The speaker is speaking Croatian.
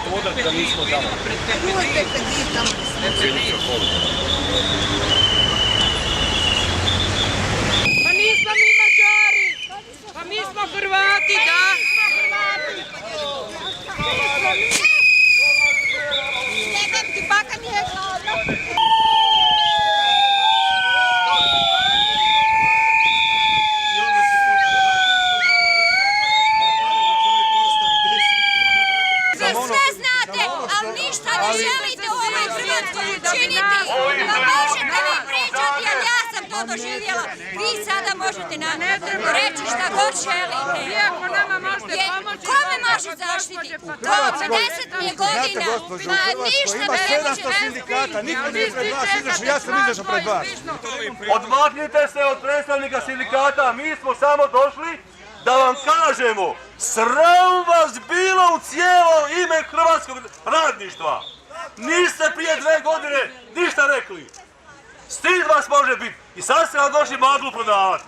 možete odati da nismo tamo? Pa nismo mi Mađari, pa mi smo Hrvati, da? Jebem ti, baka nije gladna. Sve znate, ali ništa ne želite u ovoj Hrvatskoj učiniti. Pa možete vi pričati, ali ja sam to doživjela. Vi sada možete nam reći šta god želite. Kome može zaštiti? To 50 mi je godina. Ma ništa me ne može sindikata, niko nije pred vas izašao, ja sam izašao pred vas. Odmaknite se od predstavnika sindikata, mi smo samo došli da vam kažemo, sram vas bilo u cijelo ime hrvatskog radništva. Niste prije 2 godine ništa rekli. Stid vas može biti i sad ste vam došli maglu prodavati.